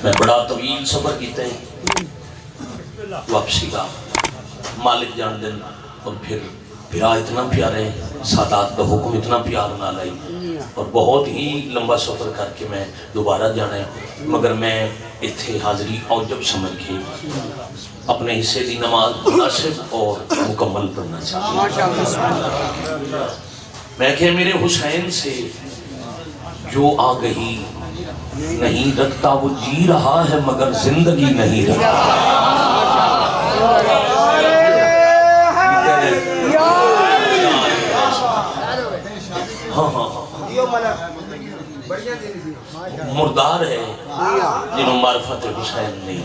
میں بڑا طویل سفر کیتا ہے واپسی کا مالک جان دن اور پھر پھرا اتنا پیارے سادات کا حکم اتنا پیار نہ لائی اور بہت ہی لمبا سفر کر کے میں دوبارہ جانا ہے مگر میں اتھے حاضری اور جب سمجھ کے اپنے حصے دی نماز مناسب اور مکمل پڑھنا چاہتا ہوں۔ میں کہ میرے حسین سے جو آ گئی نہیں رکھتا وہ جی رہا ہے مگر زندگی نہیں رکھتا۔ مردار ہے جنہوں معرفت حسین نہیں،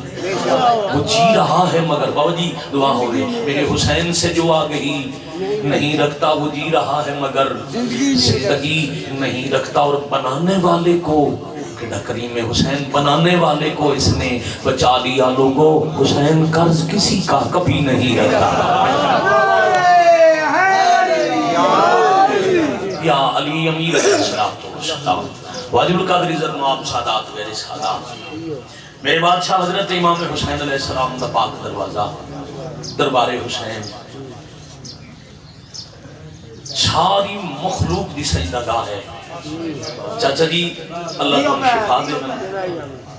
وہ جی رہا ہے مگر بابا جی دعا ہو گئے میرے حسین سے جو آ گئی نہیں رکھتا وہ جی رہا ہے مگر زندگی نہیں رکھتا۔ اور بنانے والے کو کریم حسین بنانے والے کو اس نے بچا لیا لوگوں، حسین قرض کسی کا کبھی نہیں رکھتا۔ یا علی امیر علیہ السلام واجب القادر عزت نواب سادات غیر سادات میرے بادشاہ حضرت امام حسین علیہ السلام دا پاک دروازہ دربار حسین ساری مخلوق دی سجدہ گاہ ہے۔ چاچا جی اللہ کو شفا دے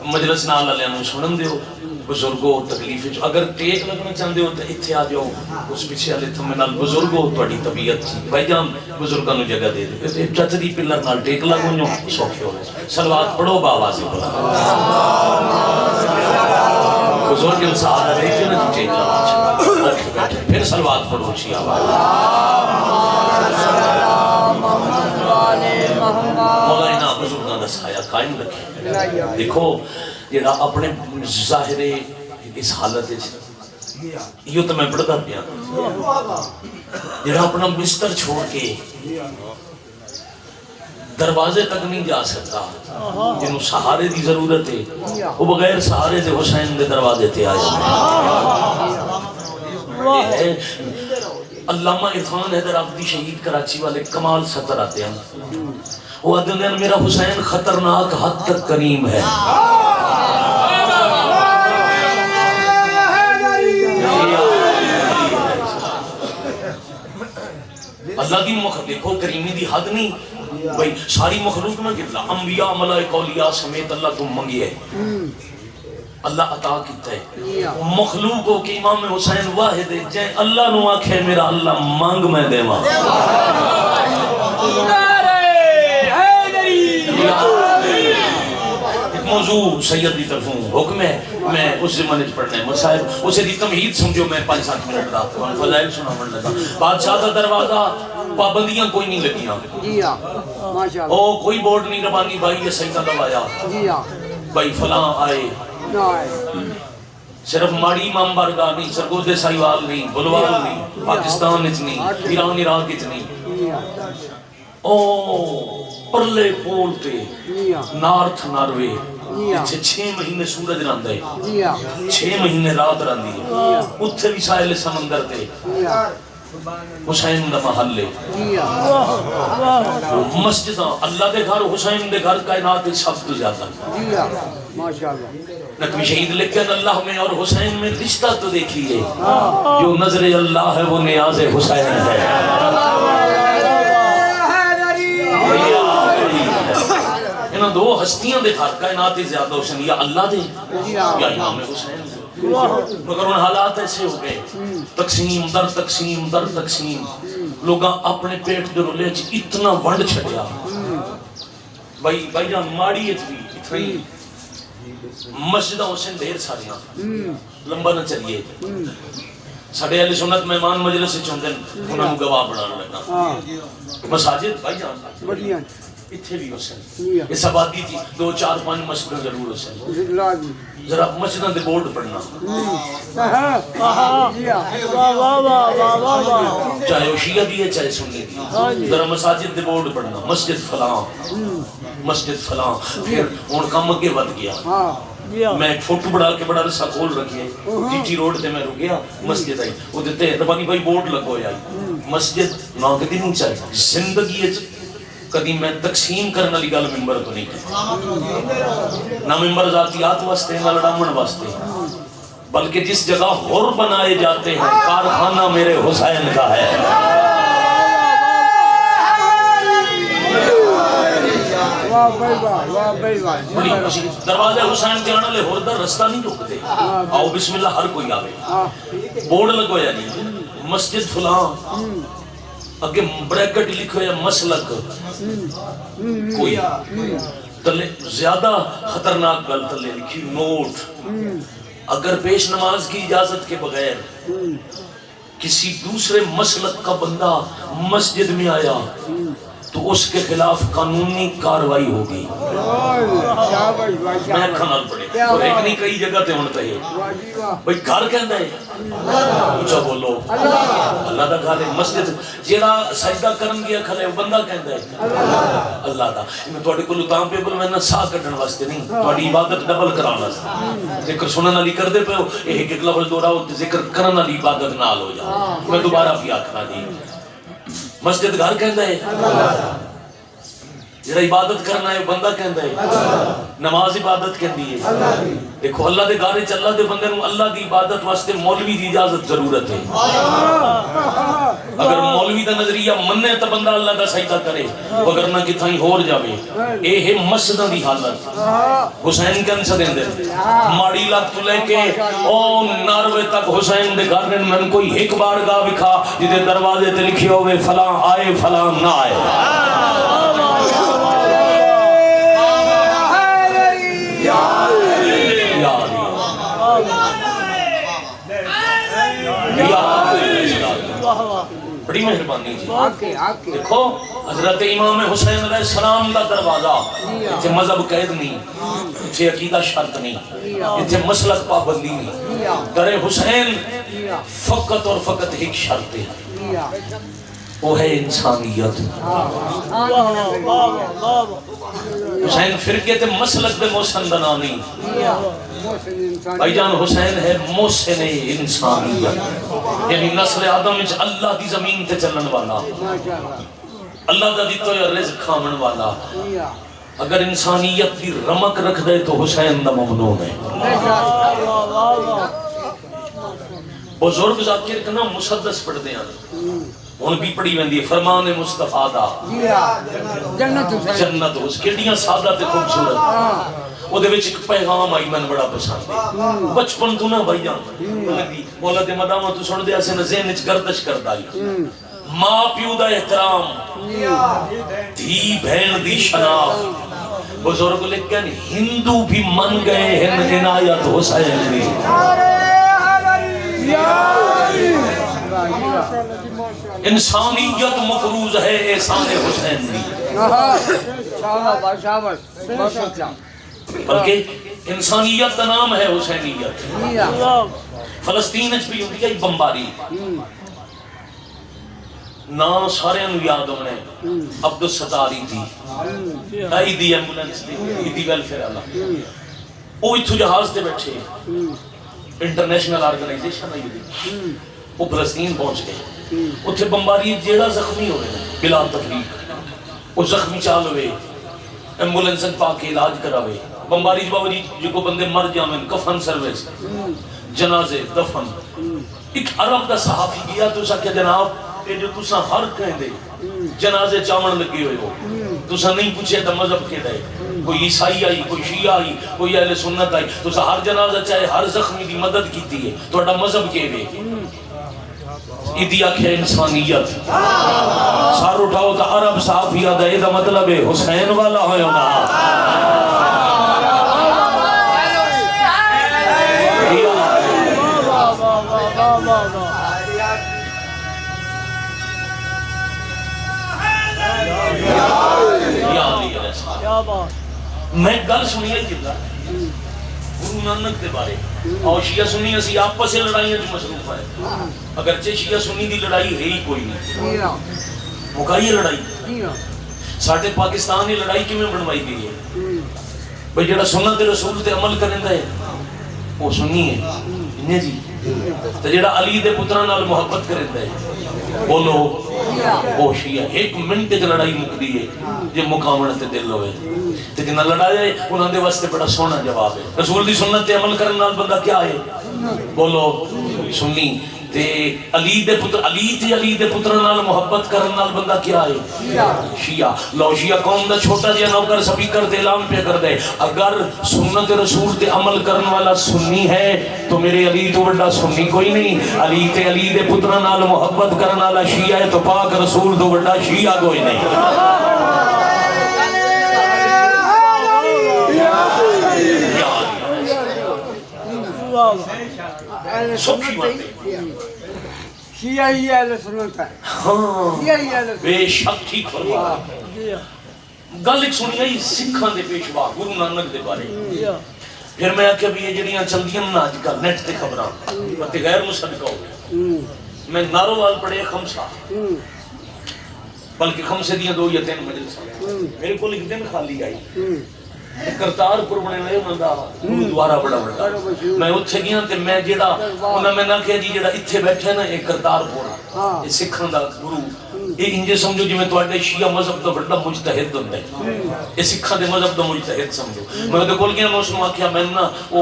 مجلس نال علیہ نے سنن دیو بزرگوں تکلیف اگر ٹیک لگنا چاہتے ہو تو اتھے آ جاؤ اس پیچھے والے تھمے نال بزرگوں تہاڈی طبیعت تھی بھائی جان بزرگاں نو جگہ دے دے چچ دی پلر نال ٹیک لگو نو سوکھے ہو صلوات پڑھو باواز بولا بزرگ انسان ہے کہ نہ ٹیک لگا پھر صلوات پڑھو اچھی آواز مولانا بزرگاں دا سایہ قائم رکھے۔ دیکھو جیڑا اپنے ظاہر اس حالت یہ تو میں پڑھتا پیا جیڑا اپنا بستر چھوڑ کے دروازے تک نہیں جا سکتا جنہوں سہارے دی ضرورت ہے وہ بغیر سہارے دے حسین دے دروازے تے آئے۔ علامہ عرفان حیدر عبدی شہید کراچی والے کمال سطر آتے ہیں وہ آدھے ہیں میرا حسین خطرناک حد تک کریم ہے۔ اللہ کی مخلوق دیکھو کریمی دی حد نہیں بھائی ساری مخلوق نہ گرلا انبیاء ملائکہ اولیاء سمیت اللہ تم منگی ہے اللہ عطا کیتا ہے مخلوقوں کی امام حسین واحد ہے جائیں اللہ نو آکھے میرا اللہ مانگ میں دے ماں موضوع سید دی طرفوں حکم ہے میں اس زمانے پڑھنا ہے مسائل اسے دی تمہید سمجھو میں 5-7 منٹ رہا ہوں فضائل سنا من لگا بادشاہ دا دروازہ پابندیاں کوئی نہیں لگیاں جی ہاں ماشاءاللہ او کوئی بورڈ نہیں ربانی بھائی یہ سیدہ لوایا جی ہاں بھائی فلاں آئے صرف ماڑی امام بارگاہ نہیں سرگودے سائیوال نہیں بلوال نہیں پاکستان اتنی ایران عراق اتنی او پرلے پول تے نارتھ ناروے 6 مہینے سورج رہندا ہے 6 مہینے رات رہندی ہے اتھے بھی ساحل سمندر تے حسین دا محل ہے مسجداں اللہ دے گھر حسین دے گھر کائنات سب تو زیادہ نقوی شہید لکھتے ہیں اللہ میں اور حسین میں رشتہ تو دیکھیے جو نظر اللہ ہے وہ نیاز حسین ہے۔ انہاں دو ہستیاں دے گھر کائنات زیادہ حسین یا اللہ دے یا امام حسین مگر ان حالات ایسے ہو گئے تقسیم در تقسیم در تقسیم لوگاں اپنے پیٹ دے رولے اتنا ونڈ چھڑیا بھائی جان ماڑی اتنی مسجدہ حسین دیر ساریاں لمبا نہ چلیے ساڑھے اہل سنت مہمان مجلس سے چندن انہوں نے گواہ بڑھانا لگا مساجد بھائی جان اتھے بھی حسین اس آبادی تھی 2-4-5 مسجدیں ضرور حسین ذرا مسجدوں دے بورڈ پڑھنا چاہے وہ شیعہ بھی ہے چاہے سنی بھی ذرا مساجد دے بورڈ پڑھنا مسجد فلاں پھر ان کام اگے ود گیا میں ایک فوٹو بڑھا کے بڑا رسا کھول رکھے جی ٹی روڈ تے میں رک گیا مسجد آئی وہ دیتے ربانی بھائی بورڈ لگو آئی مسجد ناگدی نہیں چاہیے زندگی کدی میں تقسیم کرنے والی گل ممبر تو نہیں کی، نہ ممبر ذاتیات واسطے نہ لڑامن واسطے، بلکہ جس جگہ حر بنائے جاتے ہیں کارخانہ میرے حسین کا ہے۔ دروازے حسین کے آنے لے حردر رستہ نہیں رکتے، آؤ بسم اللہ ہر کوئی آوے، بورڈ لگویا نہیں مسجد فلاں، اگے بریکٹ لکھو یا مسلک کوئی، تلے زیادہ خطرناک گل تلے لکھی نوٹ، اگر پیش نماز کی اجازت کے بغیر کسی دوسرے مسلک کا بندہ مسجد میں آیا تو اس کے خلاف قانونی کاروائی ہوگی۔ میں کھنال پڑے اور ایک نہیں کئی جگہ تے ہونے تاہیے بھئی گھر کہندہ ہے اچھا بولو اللہ دا گھر ہے، مسجد جیڑا سجدہ کرن گیا کھلے بندہ کہندہ ہے اللہ دا۔ میں توڑے کو لطام پہ بول میں نہ سا کٹن واسطے نہیں، توڑی عبادت ڈبل کرانا سا، ذکر سنن علی کر دے پہ ہو ایک ایک لفظ دو رہا ذکر کرن علی عبادت نال ہو جا۔ میں دوبارہ بھی آکھنا دی مسجد گھر کہندہ ہے، جڑا عبادت کرنا ہے بندہ کہندہ ہے، نماز عبادت کہندی ہے۔ دیکھو اللہ دے گھر وچ اللہ دے بندے نوں اللہ دی عبادت واسطے مولوی دی اجازت ضرورت ہے۔ اگر مولوی دا نظریہ مننے تو بندہ اللہ دا سجدہ کرے، وگرنہ کتھائیں ہور جاوے۔ اے ہے مسجداں دی حالت۔ حسین کن سے دین دے ماڑی لگ تو لے کے او ناروے تک حسین دے گھر میں من کوئی ایک بار گاہ وکھا جدے دروازے تے لکھے ہوئے فلاں آئے فلاں نہ آئے۔ بڑی مہربانی جی۔ دیکھو حضرت امام حسین علیہ السلام کا دروازہ، اتھے مذہب قید نہیں، اتھے عقیدہ شرط نہیں، اتھے مسلک پابندی نہیں، در حسین فقط اور فقط ایک شرط ہے، وہ ہے انسانیت۔ حسین فرقے تے مسلک دے محسن بنا نہیں، بھائی جان حسین ہے محسن انسانیت، یعنی نسل آدم وچ اللہ دی زمین تے چلن والا، اللہ دا دیتا ہے رزق کھامن والا۔ اگر انسانیت دی رمک رکھ دے تو حسین دا ممنون ہے۔ بزرگ ذاکر کنا مسدس پڑھ دے ہیں، ان بھی پڑھی ویندی ہے فرمان مصطفیٰ دا جنت اس کیڑیاں سادہ تے خوبصورت، وہ دے وچ ایک پیغام آئی میں بڑا پسند ہے۔ بچپن تو نہ بھائی جان لگی مولا دے مدامہ تو سن دے اسے نہ ذہن وچ گردش کردا ہے، ماں پیو دا احترام، دھی بہن دی شناخت۔ بزرگ لیکن ہندو بھی من گئے ہیں عنایت حسین دی۔ انسانیت مفروض ہے احسان حسین دی، بلکہ انسانیت کا نام ہے حسینیت۔ فلسطین اچھ بھی ہوتی ہے بمباری، نام سارے انو یاد ہونے عبدالستاری تھی، ایدی ایمبولنس تھی، ایدی ویلفیر اللہ، وہ اتھو جہاز دے بیٹھے انٹرنیشنل آرگنائزیشن آئی دی، وہ فلسطین پہنچ گئے، اتھے بمباری جیڑا زخمی ہوئے بلا تفریق، وہ زخمی چال ہوئے ایمبولنسن پاک علاج کراوے، بمباری جباوری جو کو بندے مر جامن، کفن سروس، جنازے دفن۔ ایک عرب دا صحافی گیا تو سا کہ جناب یہ جو تسا ہر کہیں دے جنازے چاون لگے ہوئے ہو، تسا نہیں پوچھے تا مذہب کے دے، کوئی عیسائی آئی، کوئی شیعہ آئی، کوئی اہل سنت آئی، تسا ہر جنازہ چاہے ہر زخمی دی مدد کیتی ہے، تو اڈا مذہب کے دے ایدی آکھے انسانیت۔ سار اٹھاؤ تا عرب صحافی آدھا ایدہ مطلب ہے حسین والا ہوئے ہونا۔ میں گل سنی ہے جلدہ گرو نانک دے بارے، اور شیعہ سنی اسی آپس سے لڑائیاں جو مصروف ہے، اگرچہ شیعہ سنی دی لڑائی ہے ہی کوئی نہیں، مکائی لڑائی ساٹھے پاکستان کی لڑائی کی میں بنوائی گئی ہے، بھئی جڑا سنت رسول تے عمل کرنے ہے وہ سنی ہے، انہیں جی تے جڑا علی دے پتراں نال محبت کردا ہے بولو وہ شیعہ. ایک منٹ تے لڑائی مکدی ہے جے مقاومت تے دل ہوئے تے جنہ لڑا جائے انہاں دے واسطے بڑا سونا جواب ہے. رسول دی سنت تے عمل کرن نال بندہ کیا ہے بولو سنی. تے علی دے پتراں نال محبت کرن نال بندہ کیا ہے شیعہ. لو شیعہ قوم دا چھوٹا جہا نوکر سپیکر تے اعلان پہ کر دے اگر سنت رسول تے عمل کرن والا سنی ہے تو میرے علی تو بڑا سنی کوئی نہیں. علی دے پتراں نال محبت کرن والا شیعہ ہے تو پاک رسول تو بڑا شیعہ کوئی نہیں. سب شیعہ ہی اہل سنت ہے. شیعہ ہی اہل سنت. بے شک ٹھیک فرمایا. گل ایک سنی آئی سکھاں دے پیشوا گرو نانک دے بارے. پھر میں آکھیا بھی یہ جڑیاں چلدیاں نا اج کل نیٹ تے خبراں تے غیر مصدقہ ہو گئے. میں ناروال پڑھے خمسہ بلکہ خمسے دیاں 2 یا 3 مجلساں میرے کو ایک دن خالی آئی کرتارپور بنے ہوئے انہاں دا گرودوارا بڑا بڑا. میں اتھے گیا تے میں جڑا انہاں میں نہ کہیا جی جڑا ایتھے بیٹھے نا ایک کرتارپور یہ سکھاں دا گرو یہ انجے سمجھو جی میں تواڈے شیعہ مذہب دا بڑا مجتہد ہوندا ہے یہ سکھاں دے مذہب دا مجتہد سمجھو. میں تے کول گیا میں اس نوں آکھیا میں نا او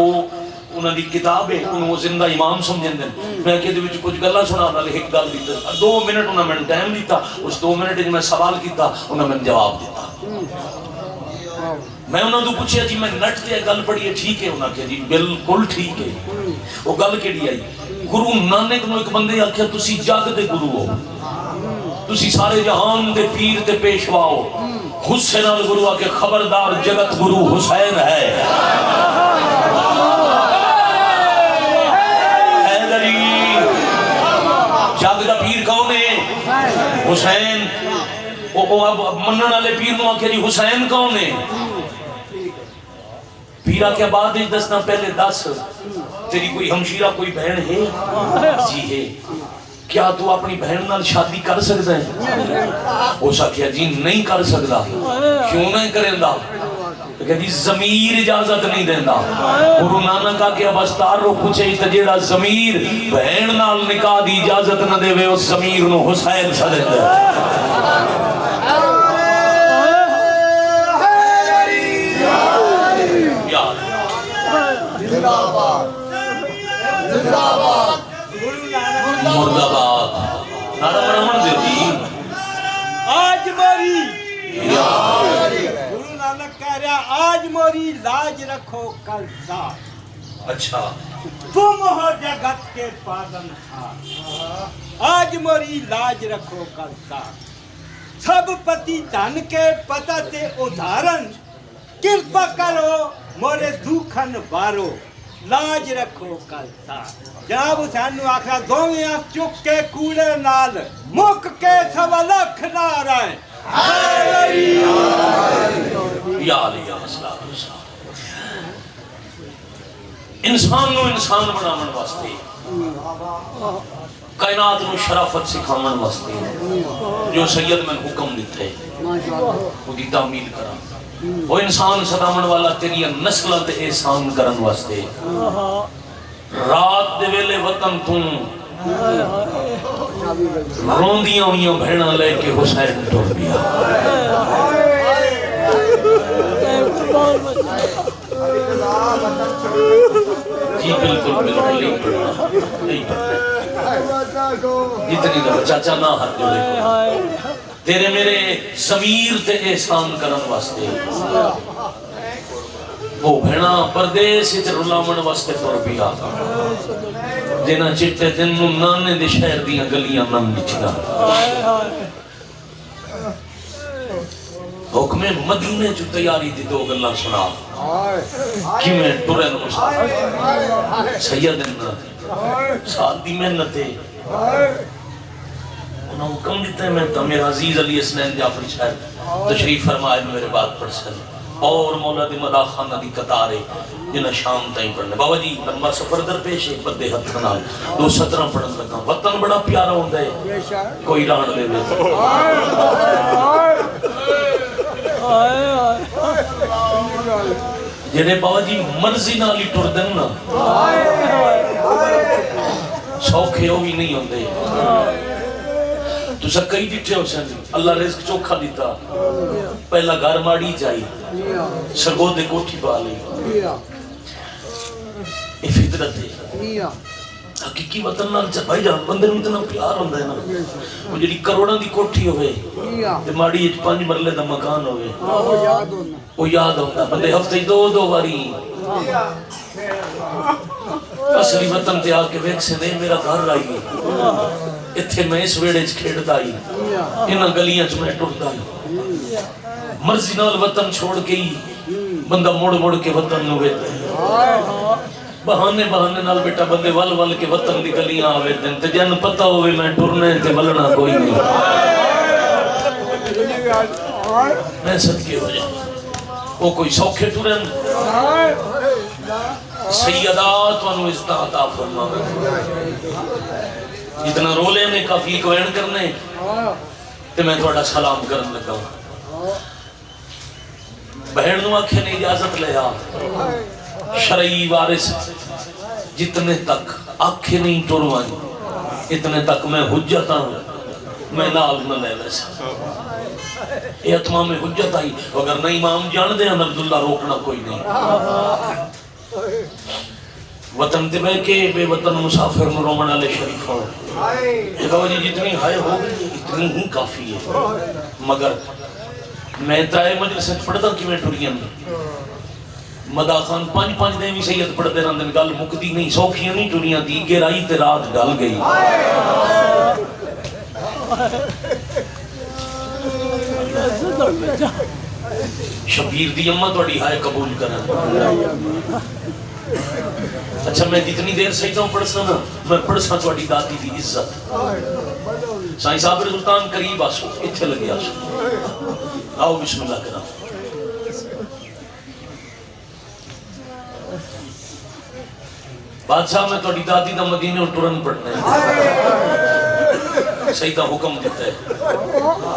انہاں دی کتاب ہے انہوں زندہ امام سمجھن دین. میں کہ دے وچ کچھ گلاں سنا نال ایک گل دی 2 منٹ انہاں میں ٹائم دیتا. اس 2 منٹ وچ میں سوال کیتا انہاں میں جواب دیتا. میں انہوں نے پوچھا جی میں نٹ تے گل پڑھی ہے ٹھیک ہے. انہوں نے کہا جی بالکل ٹھیک ہے. وہ گل کیڑی آئی گرو نانک نو ایک بندے آکھیا تسی جگ دے گرو ہو تسی سارے جہان دے پیر تے پیشوا ہو. غصے نال گرو آکھے خبردار جگت گرو حسین ہے. جگ دا پیر کون ہے حسین. اب منن والے پیر نو آکھیا جی حسین کون ہے. پیرا کیا بات ہے دسنا پہلے دس تیری کوئی ہمشیرہ کوئی بہن ہے جی ہے. کیا تو اپنی بہن نال شادی کر سکتا ہے. اس آکھیا جی نہیں کر سکتا. کیوں نہیں کریندا کہ جی ضمیر اجازت نہیں دیندا. گرو نانک آکھیا بس تارو پوچھے تے جیڑا ضمیر بہن نال نکاح دی اجازت نہ دے اس ضمیر نو حسین سدیندا. مرداباد نعرہ برہمن دے دی آج موری گرو نانک کہہ رہا آج موری لاج رکھو کل ذات. اچھا تم ہو جگت کے پالن ہار. آج موری لاج رکھو کل ذات. سب پتی دھن کے پتہ تے ادھارن کرپا کرو مورے دکھن بارو. لاج رکھو کل ذات. جناب حسین نو آکھا دوویں چک کے کوڑے نال مک کے 1.25 لاکھ نعرہ ہے یا علیہ السلام. انسان نو انسان بناون واسطے کائنات نو شرافت سکھاون واسطے جو سید میں حکم دیتا ہے وہ دی تعمیل کرا. وہ انسان سداون والا تیری نسلہ تے احسان کرن واسطے رات دے ویلے وطن تو روندیاں ہوئیاں بھیڑاں لے کے حسین ٹر پیا. جی بالکل بالکل نہیں پڑھنا نہیں پڑھنا جتنی دفعہ چاچا نہ ہاتھ جوڑے تیرے میرے ضمیر تے احسان کرن واسطے وہ بھیڑا پردیس وچ رلاون واسطے ٹر پیا. جنہاں چٹے دن نوں نانے دے شہر دیاں گلیاں نہ نچدا. حکم مدینے چ تیاری دی 2 گلاں سنا کیویں ٹرن مصطفی سیدنا سال دی محنت ہے. انہوں حکم دیتا ہے میں تو میرا عزیز علی اسنین جعفری شاہد تشریف فرمائے میرے بات پڑھ سن اور مولا دی مدا خانہ دی قطارے جنہ شام تائیں پڑھنے. بابا جی لمبا سفر در پیش ہے بدے ہتھ نال 2 17 پڑھن لگا. وطن بڑا پیارا ہوندا ہے کوئی ران دے دے جنہیں بابا جی مرضی نال ہی ٹر دن نا سوکھے وہ بھی نہیں ہوندے تو کئی ڈٹھے ہو سن اللہ رزق چوکھا دیتا پہلا گھر ماڑی جائی سرگو دے کوٹھی پا لی یہ فطرت ہے حقیقی وطن نال بھائی جان بندے نوں اتنا پیار ہوندا ہے نا وہ جڑی کروڑاں دی کوٹھی ہوے تے ماڑی وچ 5 مرلے دا مکان ہوے وہ یاد ہوندا بندے ہفتے 2 واری اصلی وطن تے آ کے ویکھ سے نہیں میرا گھر آئی اتھے میں اس ویڑے چ کھیڑدا ہی انہاں گلیاں چ میں ٹردا ہی مرضی نال وطن چھوڑ کے ہی بندہ مڑ کے وطن نو ویکھدا ہے بہانے نال بیٹا بندے ول کے وطن دی گلیاں آوے دن تے جن پتہ ہوئے میں ٹرنے تے ولنا کوئی نہیں میں صدقے ہو جاؤں وہ کوئی سوکھے ٹرن سیدات وانو عزت عطا فرماوے جتنا رولے نے کافی کوین کرنے تے میں تھوڑا سلام کرن لگا بہن نو آنکھیں نے اجازت لیا شرعی وارث جتنے تک آنکھیں نہیں ٹروائیں اتنے تک میں حجت ہوں میں نال نہ لے ویسا یہ اتمام حجت آئی اگر نہ امام جان دے عبداللہ روکنا کوئی نہیں وطن تے بے کے بے وطن مسافر رومن علیہ شریف ہو جی جتنی ہائے ہو اتنی ہی کافی ہے مگر میں تائے مجلس پڑھتا کہ میں ٹوریاں مدا خان 5 دن بھی سید پڑھتے رہن دن گل مکدی نہیں سوکھیاں نہیں ٹوریاں دی گہرائی تے رات ڈال گئی شبیر دی اماں توڑی ہائے قبول کرن اچھا میں جتنی دیر سجدہ ہوں پڑھ سا نا میں پڑھ سا توڑی دادی دی عزت سائیں صاحب سلطان قریب آسو اتھے لگے آسو آؤ بسم اللہ کرام بادشاہ میں توڑی دادی دا مدینے اور ٹرن پڑھنے سیدہ حکم دیتا ہے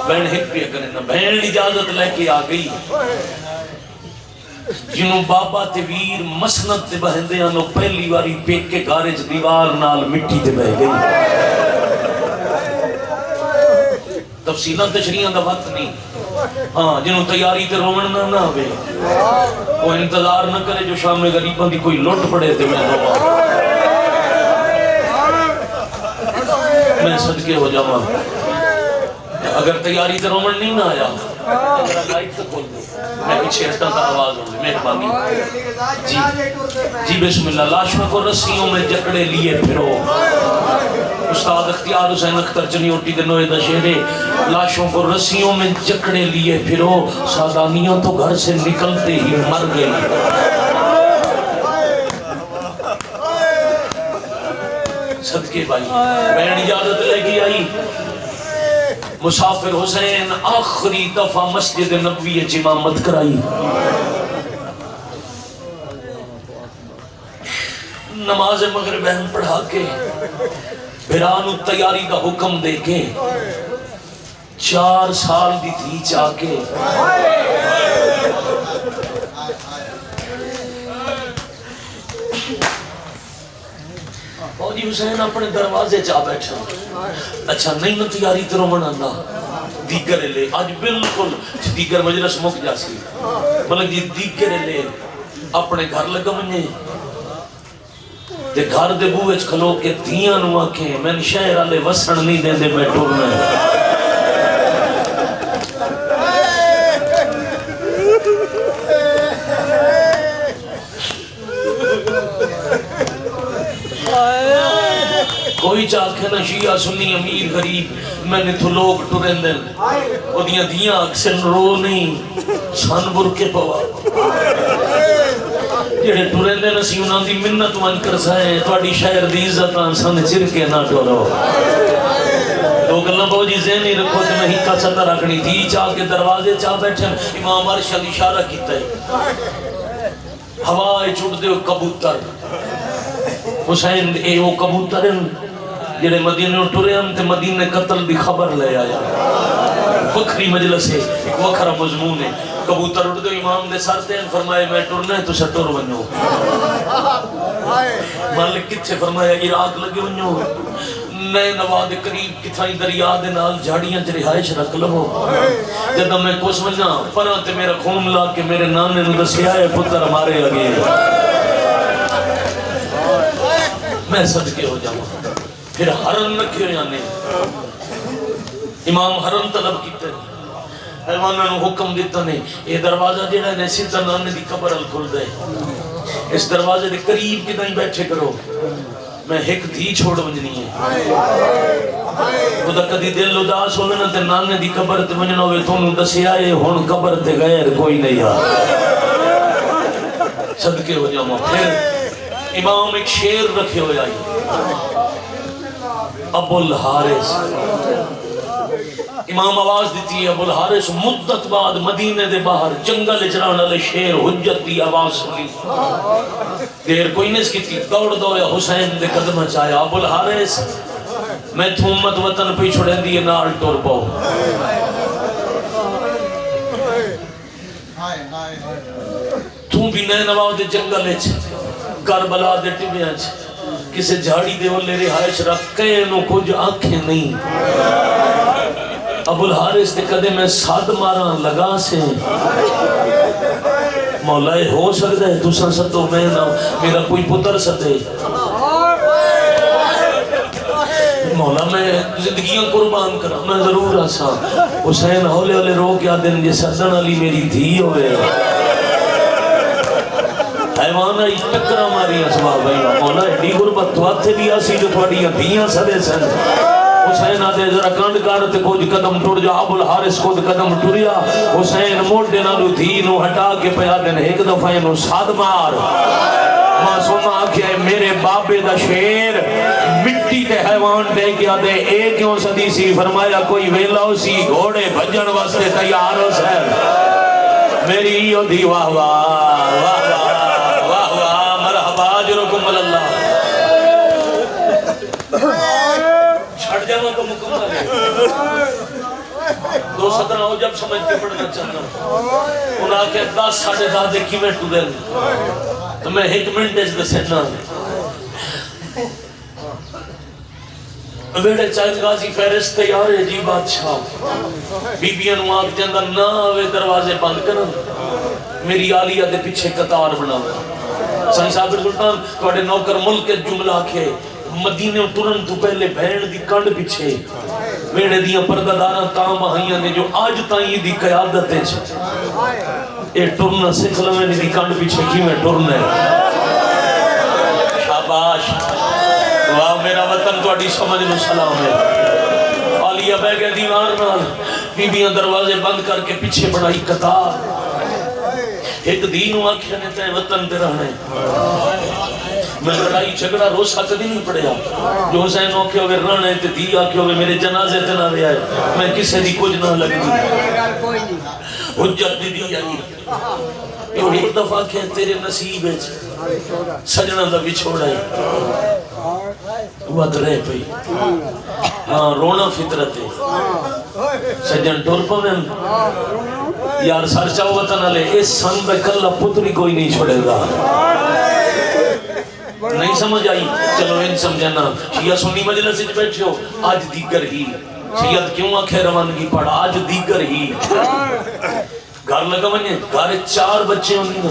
بہن ہک پیا کرنے نا بہن اجازت لے کے آ گئی جنہوں بابا تے ویر مسند تے بہندے آنو پہلی واری پیک کے گارج دیوار نال مٹی تے بہ گئی تفصیلہ تشریحاں دا وقت نہیں ہاں جنہوں تیاری تے رومن نہ ہوئے وہ انتظار نہ کرے جو شام میں غریباں دی کوئی لوٹ پڑے تے میں دو میں صدقے ہو جاؤں اگر تیاری تے رومن نہیں نہ آیا میرا لائٹ تو کھول دو میں پیچھے ہٹا تھا آواز ہوں مہربانی جی بسم اللہ لاشوں کو رسیوں میں جکڑے لیے پھرو استاد اختیار حسین اختر چنیوٹی دے نوے دشہرے لاشوں کو رسیوں میں جکڑے لیے پھرو سادانیاں تو گھر سے نکلتے ہی مر گئی صدقے بھائی بہن اجازت لے کے آئی مسافر حسین آخری دفعہ مسجد نبوی امامت کرائی نماز مغرب اہم پڑھا کے بھرانو تیاری کا حکم دے کے 4 سال دی تھی چاہ کے فوجی حسین اپنے دروازے چاہ بیٹھا اچھا نہیں نہ تیاری تیرو منانا دیگر لے آج بالکل دیگر مجلس مک جاسی مطلب جی دیگر لے اپنے گھر لگا منجے تے گھر دے بوچ کھلو کے دیاں نو آکھیں میں شہر آلے وسن نہیں دیں دے میں ٹورنا ہے کوئی چاکھے نہ شیعہ سنی امیر غریب میں نے تو لوگ ٹورن دن وہ دیاں اکسن رو نہیں سان برکے پوا جڑے ٹورن دن اسی انہاں دی منت ون کر سائیں توڑی شہر دی عزت آنسان چرکے نہ ٹورو تو گلنا بہو جی ذہنی رکھو تے میں ہی کا چھتا رکھنی تھی چاہ کے دروازے چاہ بیٹھے امام ارشد اشارہ کیتا ہے ہوائے چھوٹ دے کبوتر حسین اے وہ کبوتر جڑے مدینے ٹرے ہم تے مدینے قتل دی خبر لے آیا فکری مجلس ہے ایک وکھرا مضمون ہے کبوتر اڑ دو امام دے سر تے فرمائے میں ٹرنا ہے تو سٹور ونجو مالک کتھے فرمایا عراق لگے ونجو نئے نوا دے قریب کتھائی دریا دے نال جھاڑیاں چ رہائش رکھ لو جدہ میں کو سمجھنا پرا تے میرا خون لا کے میرے نانے نو دسیا ہے پتر ہمارے لگے میں صدقے ہو جاؤں پھر حرم رکھے ہو جانے امام حرم طلب کیتے حیوانوں نے حکم دیتا نے یہ دروازہ جڑا ہے سیدھا نانے دی قبر ال کھل دے اس دروازے دے قریب کتنا ہی بیٹھے کرو میں ایک دھی چھوڑ ونجنی ہے خدا کدی دل اداس ہوئے نا تے نانے دی قبر تے ونجنا ہوئے تو انہوں دسیا ہے ہون قبر تے غیر کوئی نہیں آ صدقے ہو جاؤں پھر امام ایک شیر رکھے ہوئے آئی ابو الحارث امام آواز دیتی ہے ابو الحارث مدت بعد مدینے دے باہر جنگل اجران علی شیر حجت دی آواز سنی دیر کوئی نہیں سکتی دوڑ دویا حسین دے قدم چاہیا ابو الحارث میں تھومت وطن پہ چھوڑیں دیئے نال ٹور پاؤ تو بھی نئے نواؤ دے جنگل اچھ کربلا دے ٹبے اچھ کسے جھاڑی دے والے رہائش رکھے نو کچھ آنکھیں نہیں ابو الحارث دے قدم میں ساد مارا لگا سے مولا ہو سکتا ہے تو سن ستو میں نہ میرا کوئی پتر ستے مولا میں زندگیاں قربان کرا میں ضرور آسا حسین ہولے ہولے رو کیا دن جے سردن علی میری دھی ہوئے حیوان آئی ٹکرہ ماری اسوا بھائی مولا ایڈی غربت تو آتے بھی آسی جو تھوڑیاں دیاں سدے سن حسین آدھے ذرا کانڈ کارتے کچھ قدم ٹوڑ جا ابو الحارث کچھ قدم ٹوریا حسین موڑے نالو دھی نو ہٹا کے پیا دن ایک دفعہ نو ساد مار معصومہ آکھیا ہے میرے بابے دا شیر مٹی تے حیوان دے گیا دے ایک کیوں صدی سی فرمایا کوئی ویلاو سی گھوڑے بھجن واسطے تیار ہو سر میری ایو دی واہ واہ واہ واہ واہ مرحبا جرکم اللہ چھڑ جانا تو مکمل ہے 2:17 ہو جب سمجھ کے پڑھنا چاہتا ہوں انہاں کے 10:10 دیکھی میں ٹودن تو میں 1 منٹ اس دسنا ویڑے چاہت غازی فیرس تیار ہے جی بادشاہ بی بیاں نو آگ جندہ نہ آوے دروازے بند کرن میری آلیہ دے پیچھے قطار بنا سائیں صاحب سلطان توڑے نوکر ملک کے جملہ کے مدینے ترن تو پہلے بہن دی کنڈ پیچھے ویڑے دیاں پردہ دارہ تاں بہائیاں نے جو آج تائیں دی قیادت ہے اے ٹرنا سکھ لویں دی کنڈ پیچھے کی میں ٹرنا ہے شاباش واہ میرا وطن تو اڈی سمجھ لو سلام ہے آلیہ بہ گئے دیوار نال بی بیاں دروازے بند کر کے پیچھے بڑھائی قطار ایک دین آکھیا نے تے وطن تے رہنے میں لڑائی جھگڑا روسا کدی نہیں پڑیا جو حسین آکھیا ہوئے رہنے تے دی آکھیا ہوئے میرے جنازے تے نہ رہے آئے میں کسے دی کچھ نہ لگی حجت دی آئی یہ ایک دفعہ کہ تیرے نصیب ہے سجنہ دا بچھوڑا ہے وقت رہ پئی ہاں رونا فطرت ہے سجن ٹور پویں یار سر چاہو وطن علیہ اس سن بے کلہ پتری کوئی نہیں چھوڑے گا نہیں سمجھ آئی چلو ان سمجھنا شیعہ سنی مجلس سے بیٹھے ہو آج دیگر ہی سید کیوں آنکھیں روانگی پڑھا آج دیگر ہی گھر لگا ونجے گھر 4 بچے ہوندی نا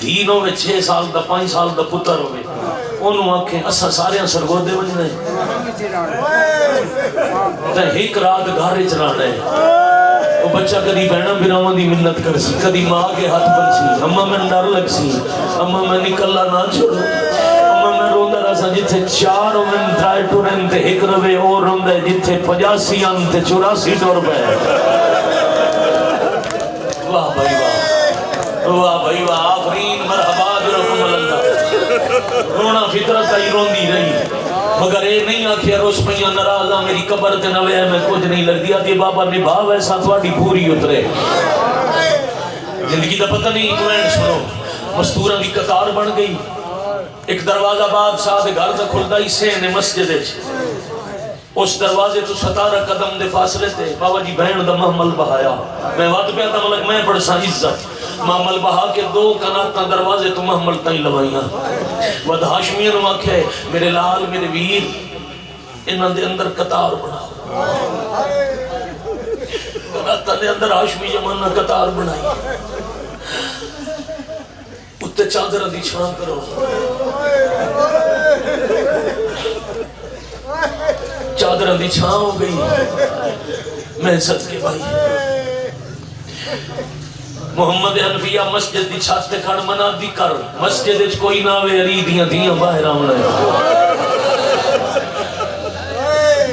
دین ہوئے 6 سال دا 5 سال دا پتر ہوئے انہوں آنکھیں اسا سارے سرگو دے ونجنے تے ایک رات گھر چرانا ہے وہ بچہ کدی بہنا براواں دی منت کر سی کدی ماں کے ہاتھ بن سی اما میں ڈر لگ سی اما میں نکلنا نہ چھوڑو اما میں روندا رہا سا جتھے 4 من ٹرائی ٹورن تے ایک روے اور روندا جتھے 85 ان تے 84 ٹور پے واہ بھائی واہ بھائی واہ آفرین مرحبا برحم اللہ رونا فطرت آئی روندی رہی مگر اے نہیں آکھیا روس پہیاں نرازہ میری قبر تے نوے ہے میں کچھ نہیں لگ دیا کہ بابا نبھا ویسا تھوڑی پوری اترے زندگی دا پتہ نہیں تو اینڈ سنو مستورہ دی قطار بن گئی ایک دروازہ بادشاہ دے گھر دا کھلدا ہی سین مسجد ہے اس دروازے تو 17 قدم دے فاصلے تے بابا جی بہن دا محمل بہایا میں وعد پہ آتا ملک میں بڑھ سا عزت مامل بہا کے 2 کناتاں دروازے تو محمل تائیں لوائیاں ود ہاشمیاں نو آکھے میرے لال میرے ویر انہاں دے اندر قطار بناؤ کناتاں دے اندر ہاشمی جمانہ قطار بنائی اتے چادر دی چھان کرو چادر دی چھان ہو گئی میں صدقے بھائی محمد حنفیہ مسجد دی چھت تے کھڑ منا دی کر مسجد وچ کوئی نہ وے علی دیاں دیاں باہر آونا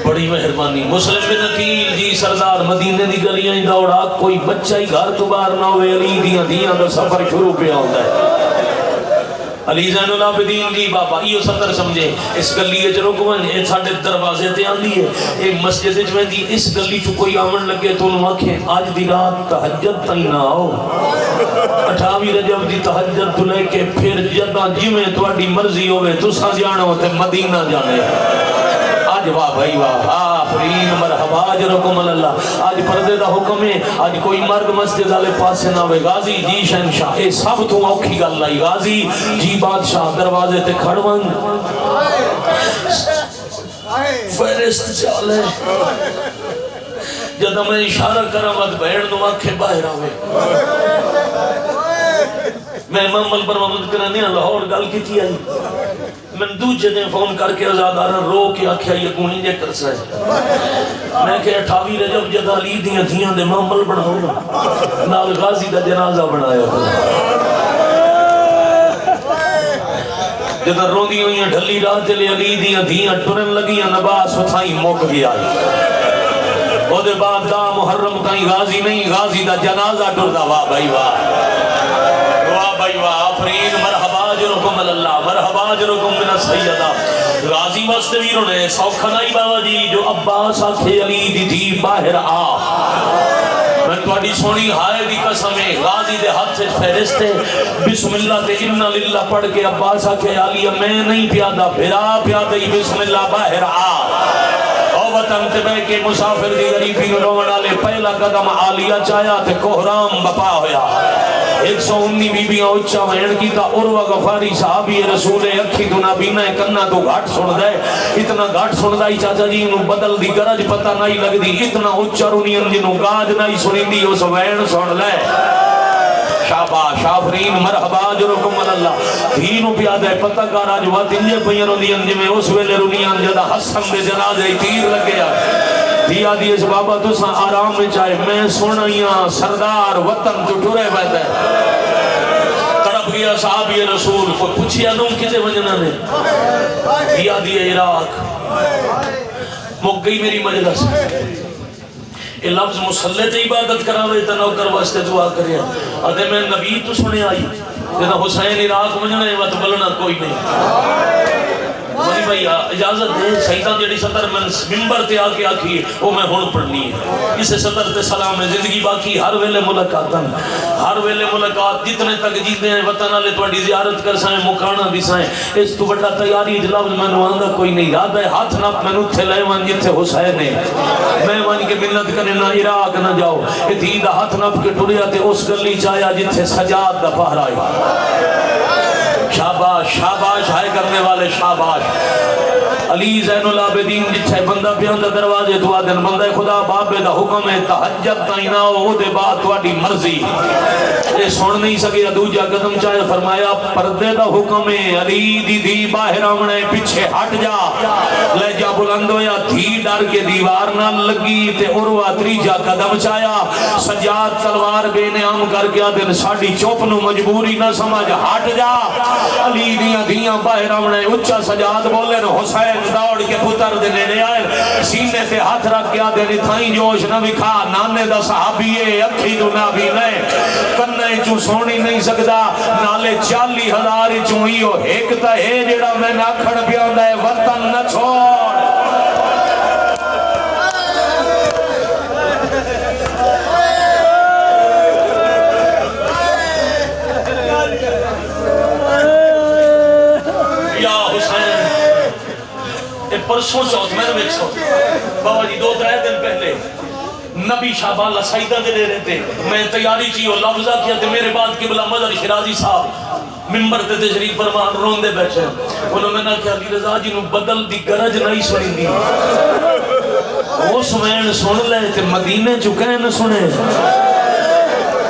بڑی مہربانی مسلم بن عقیل جی سردار مدینے دی گلیاں دوڑا کوئی بچہ ہی گھر تو باہر نہ ہوئے علی دیاں دیاں دا سفر شروع پہ آتا ہے علی زین العابدین جی بابا یہ سطر سمجھے اس گلی وچ رکون اے ساڈے دروازے تے آندی ہے اے مسجد وچ ویندی اس گلی چ کوئی آمن لگے تو انہوں آکھے اج دی رات تہجد تائیں نہ آؤ 28 رجب دی تہجد تو لے کے پھر جداں جویں تہاڈی مرضی ہوے تساں جانو تے مدینہ جانے آج واہ بھائی واہ آفرین مرحبا اجرکم اللہ آج پردے دا حکم ہے آج کوئی مرد مسجد والے پاسے نہ ہوئے غازی جی شہنشاہ اے سب تو اوکھی گل لائی غازی جی بادشاہ دروازے تے کھڑون فہرست چالے جدہ میں اشارہ کرا وقت بہن نو آنکھیں باہر آوے میں امام ملبر محمد کرانی لاہور گل کی تھی آئی میں دوجہ نے فون کر کے ازادارہ رو کے آکھیا یہ کوئی نہیں کر سائے میں کہ 28 رجب جدہ علی دیاں دیاں دے محمل بناؤ گا نال غازی دا جنازہ بنایا جدہ رو دی ہوئی ہیں ڈھلی رات لے علی دیاں دیاں ٹرن لگیاں نباس وتھائی موک گیا او دے بعد دا محرم تائیں غازی نہیں غازی دا جنازہ ٹردہ واہ بھائی واہ بھائی واہ آفرین مرحبا جرکم اللہ مرحبا جرکم من السیدہ غازی مستویروں نے سوکھنائی بابا جی جو عباس آکھے علی دی دی باہر آ میں تواڈی سونی ہائے دی قسمیں غازی دے ہاتھ سے فہرستے بسم اللہ تے انا للہ پڑھ کے عباس آکھے علی میں نہیں پیادہ پھرا پیادہ بسم اللہ باہر آ وطن تے بے کے مسافر دی غریبی نو رونا لے پہلا قدم عالیہ چایا تے کوہرام بپا ہویا 119 بیبیاں اچھا وین کی تا عروہ غفاری صحابی رسول اکھی تو نابینا کننا تو گھاٹ سن دے اتنا گھاٹ سن دائی چاچا جی انہوں بدل دی گرج پتہ نہیں لگ دی اتنا اچھا رونی انجنوں گاج نہیں سنی دی اس وین سن لے شاباش آفرین مرحبا جرکم اللہ دینو پیادہ پتہ کار آج وقت انجے پہنوں دی انجے میں اس ویلے رونیاں جدہ حسن دے جنازے تیر لگ گیا دیا دی اس بابا تو ساں آرام میں چاہے میں سنائیاں سردار وطن تو ٹورے بیٹھے تڑپ گیا صحابی رسول کوئی پوچھیا نوم کسے وجنہ نے دیا دی عراق مک گئی میری مجلس یہ لفظ مسلط عبادت کراوے تنوکر واسطے دعا کریا آدھے میں نبی تو سنے آئی جنہا حسین عراق مجھنے وقت بلنا کوئی نہیں مجھے بھائی اجازت دے سیدان جڑی صدر میں ممبر تے آکے آکھی وہ میں ہون پڑھنی ہے اسے صدر تے سلام ہے زندگی باقی ہر ویلے ملاقاتاں ہر ویلے ملاقات جتنے تک جیتے ہیں وطن آلے توڑی زیارت کر سائیں مکانا بھی سائیں اس تو بڑا تیاری جلاب میں نواندہ کوئی نہیں یاد ہے ہاتھ ناپ میں نتھے لئے وان جتھے حسین ہے میں وان کے ملت کرنے نہ عراق نہ جاؤ اتھیدہ ہاتھ ناپ کے ٹوریا تے اس گلی چایا جتھے سجاد دا پہرائی شاباش شاباش ہائے کرنے والے شاباش علی زین العابدین جتھے بندہ پیاندہ دروازے دعا دن بندہ خدا بابے دا حکم ہے تحجد تائنا ہو دے بات تواڈی مرضی اے سن نہیں سکے دوجا قدم چاہے فرمایا پردے دا حکم ہے علی دی دی باہر آمنے پیچھے ہٹ جا لے جا بلند ہویا تھی ڈر کے دیوار نہ لگی تے عروہ تریجا قدم چایا سجاد تلوار بے نعام کر کے دن ساڑی چوپنو مجبوری نہ سمجھ ہٹ جا علی دیاں باہر آمنے اچھا سجاد بولے نو حسین دوڑ کے پتر دے لے آئے سینے تے ہاتھ رکھ کے آدھے نتھائیں جوش نہ بکھا نانے دا صحابیے اکھی تو نہ بھی لے کنے چوں سونی نہیں سکتا نالے 40,000 چوں ہی ہو ایک تا ہے جڑا میں نہ کھڑ پیاندہ ہے وطن نہ چھوڑ پرسوں چوتھ میں نے ویکھو بابا جی 2-3 دن پہلے نبی شابان سیدہ دے رہے تھے میں تیاری چی اور لفظہ کیا تھے میرے بعد قبلہ مظہر شرازی صاحب ممبر تے تشریف فرمان روندے بیٹھے انہوں میں نے کہا علی رضا جی نو بدل دی گرج نہیں سنی دی وہ سمین سن لے تے مدینے چکے نہ سنے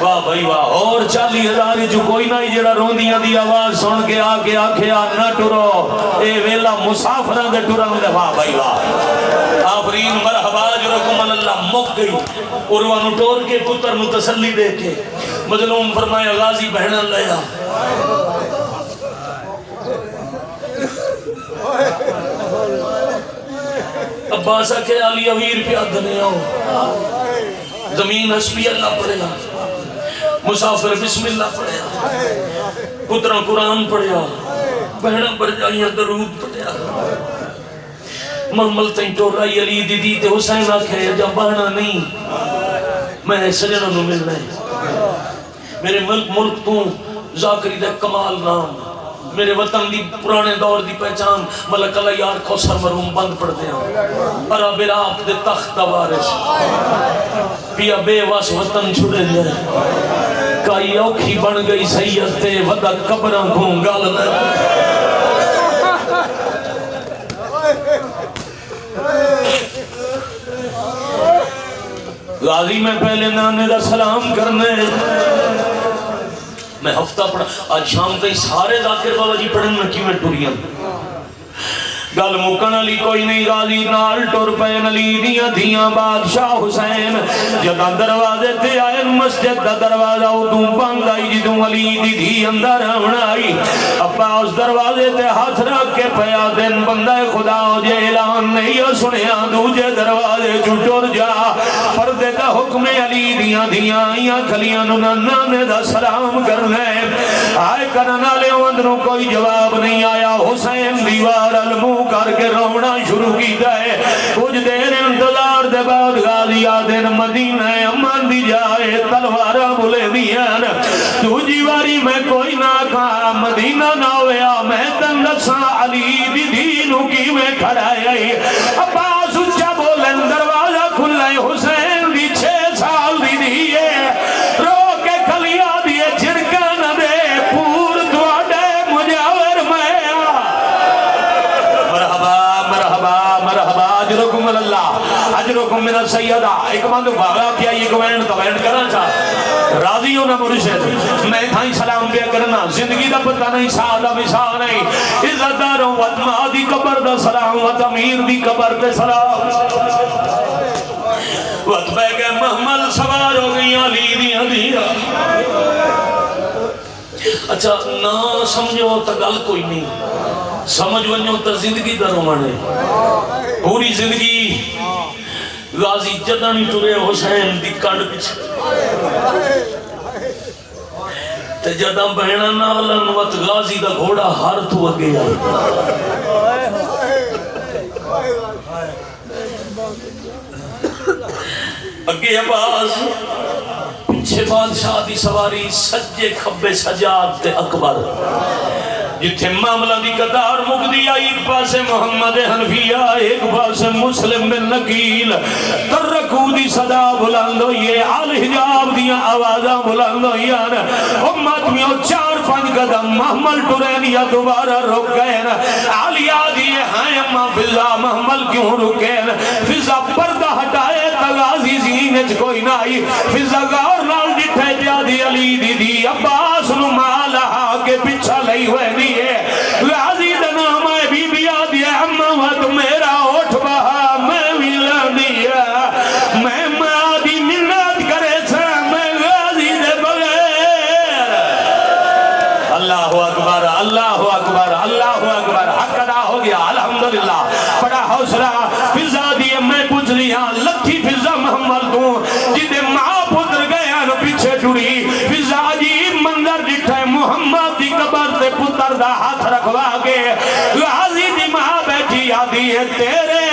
واہ بھائی واہ اور 40,000 جو کوئی نہیں جڑا روندیاں دی آواز سن کے آگے آکھیا نہ ٹرو اے ویلا مسافران دے ٹران دے واہ بھائی واہ آفرین مرحبا جرکم اللہ مک گئی عروہ نو ٹور کے پتر نو تسلی دے کے مظلوم فرمایا غازی بہنن لیا عباسہ کے علی اویر پہ آدھنے آؤ زمین حسبی اللہ پڑھے گا مسافر بسم اللہ پڑھے گا پترہ قرآن پڑھے گا بہنہ بڑھ جائیاں درود پڑھے گا محمل تین ٹورائی علی دیدی تے حسین آکھے جب بہنہ نہیں میں سجنہ نو مل رہے میرے ملک تو ذاکری دے کمال نام میرے وطن دی پرانے دور دی پہچان ملک اللہ یار کوسر مرحوم بند پڑھ دیا عرب عراق دے تخت وارث پیا بے واس وطن چھڑے لے کائی اوکھی بن گئی سید تے ودا قبران کو گال لے غازی میں پہلے نانے دا سلام کرنے میں ہفتہ پڑھا آج شام تھی سارے ذاکر بابا جی پڑھن میں کیوں میں ٹوریاں گل مکن علی کوئی نہیں غازی نال ٹور پین علی دیاں دیاں بادشاہ حسین جدا دروازے تے آئے مسجد دا دروازہ ادوں بند آئی جدوں علی دی دی اندر آئی اپا اس دروازے تے ہاتھ رکھ کے پیا دن بندہ خدا جے اعلان نہیں سنیا دوجے دروازے چھٹور جا پردے دا حکم علی دیاں دیاں آئیاں کھلیاں نانے دا سلام کرنے آئے کرنا لے اندروں کوئی جواب نہیں آیا حسین دیوار المو کر کے رونا شروع کی جائے کچھ دیر انتظار دے بعد غازی آدن مدینہ امان دی جائے تلوارہ بلے دیان تو جیواری میں کوئی نہ کہا مدینہ نہ ہویا میں تندسا علی دی دینوں کی میں کھڑائی عباس اچھا بولن دروازہ کھلے حسین دی 6 سال دی دیئے رو کے کھلیا دیئے چھرکن دے پور دوڑے مجاور میں مرحبا اجرکم اللہ اجرکم من السیدہ ایک ماندو بھاگا کیا یہ گوین توین کرنا چاہ راضی ہونا مرشد میں تھائی سلام بیا کرنا زندگی دا پتہ نہیں سادہ مثال نہیں عزت داروں وطمہ دی قبر دا سلام وطمیر دی قبر دے سلام وطبہ کے محمل سوار ہو گئی علی دیاں دیاں اچھا نہ سمجھو تا گل کوئی نہیں سمجھ ونجو تا زندگی دا رومانے پوری زندگی غازی جدانی ٹورے حسین دی کانڈ پیچھے تے جدہ بہنہ نالن وقت غازی دا گھوڑا ہر تو اگے آئی اگے عباس پیچھے بادشاہ دی سواری سجے کھبے سجاد تے اکبر جتھے معاملہ دی قدار مقدی آئی ایک پاسے محمد حنفیہ ایک پاسے مسلم بن نقیل ترکو دی صدا بلندو یہ آل حجاب دیا آوازہ بلندو یہ امت میں 4-5 قدم محمل ٹرینیا دوبارہ رک گئے آلیہ دیئے ہیں اما فضا محمل کیوں رکیں فضا پردہ ہٹائے تغازی زینج کوئی نائی فضا گور نال جٹھے جادی علی دی دی عباس نمالہا کے پچھا لئی ہوئے دیئے غازی دنام ہے بی بی آدھی اما وقت میرا اوٹھ بہا میں ملا دیا میں مادی منت کرے سا میں غازی دے بغیر اللہ اکبر اللہ اکبر اللہ اکبر حق ادا ہو گیا الحمدللہ بڑا حوصلہ فضا دیئے میں پوچھ لیا لکھی فضا محمد دوں جدے ماں پتر گیا نو پیچھے ٹوڑی فضا عجیب منظر جٹھے محمد دی قبر دے پتر دا ہاتھ رکھوا گے غازی دی ماں بیٹھی آدھی ہے تیرے